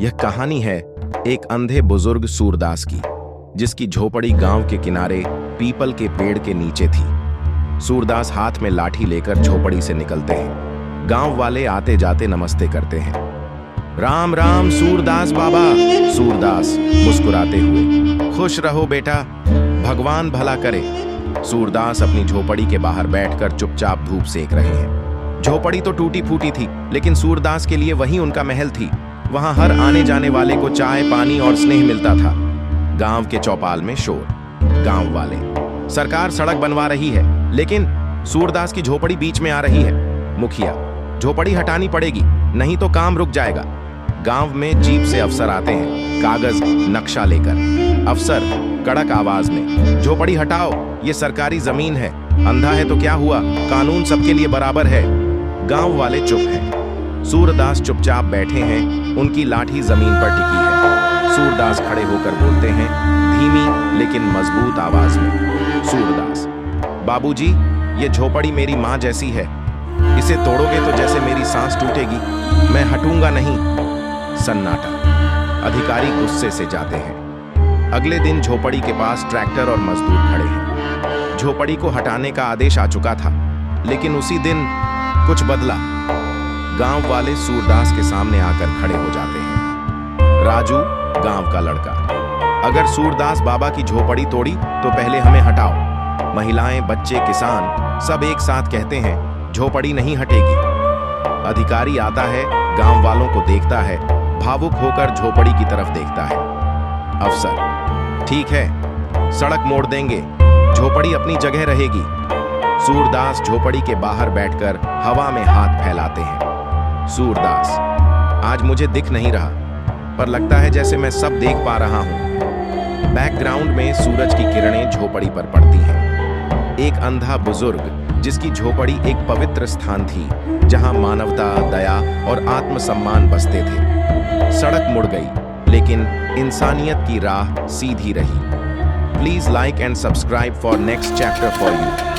यह कहानी है एक अंधे बुजुर्ग सूरदास की, जिसकी झोपड़ी गांव के किनारे पीपल के पेड़ के नीचे थी। सूरदास हाथ में लाठी लेकर झोपड़ी से निकलते हैं। गांव वाले आते जाते नमस्ते करते हैं। राम राम सूरदास बाबा। सूरदास मुस्कुराते हुए, खुश रहो बेटा, भगवान भला करे। सूरदास अपनी झोपड़ी के बाहर बैठकर चुपचाप धूप सेक रहे हैं। झोपड़ी तो टूटी फूटी थी, लेकिन सूरदास के लिए वही उनका महल थी। वहां हर आने जाने वाले को चाय, पानी और स्नेह मिलता था। गांव के चौपाल में शोर। गांव वाले, सरकार सड़क बनवा रही है, लेकिन सूरदास की झोपड़ी बीच में आ रही है। मुखिया, झोपड़ी हटानी पड़ेगी, नहीं तो काम रुक जाएगा। गांव में जीप से अफसर आते हैं, कागज नक्शा लेकर। अफसर कड़क आवाज में, झोपड़ी हटाओ, ये सरकारी जमीन है। अंधा है तो क्या हुआ, कानून सबके लिए बराबर है। गांव वाले चुप हैं। सूरदास चुपचाप बैठे हैं, उनकी लाठी जमीन पर टिकी है। सूरदास खड़े होकर बोलते हैं, धीमी लेकिन मजबूत आवाज में। सूरदास, बाबूजी, ये झोपड़ी मेरी माँ जैसी है। इसे तोड़ोगे तो जैसे मेरी सांस टूटेगी। मैं हटूंगा नहीं। सन्नाटा। अधिकारी गुस्से से जाते हैं। अगले दिन झोपड़ी के पास ट्रैक्टर और मजदूर खड़े हैं। झोपड़ी को हटाने का आदेश आ चुका था, लेकिन उसी दिन कुछ बदला। गांव वाले सूरदास के सामने आकर खड़े हो जाते हैं। राजू, गांव का लड़का, अगर सूरदास बाबा की झोपड़ी तोड़ी तो पहले हमें हटाओ। महिलाएं, बच्चे, किसान सब एक साथ कहते हैं, झोपड़ी नहीं हटेगी। अधिकारी आता है, गांव वालों को देखता है, भावुक होकर झोपड़ी की तरफ देखता है। अफसर, ठीक है, सड़क मोड़ देंगे, झोपड़ी अपनी जगह रहेगी। सूरदास झोपड़ी के बाहर बैठकर हवा में हाथ फैलाते हैं। सूरदास, आज मुझे दिख नहीं रहा, पर लगता है जैसे मैं सब देख पा रहा हूं। बैकग्राउंड में सूरज की किरणें झोपड़ी पर पड़ती हैं। एक अंधा बुजुर्ग, जिसकी झोपड़ी एक पवित्र स्थान थी, जहां मानवता, दया और आत्मसम्मान बसते थे। सड़क मुड़ गई, लेकिन इंसानियत की राह सीधी रही। Please like and subscribe for next chapter for you.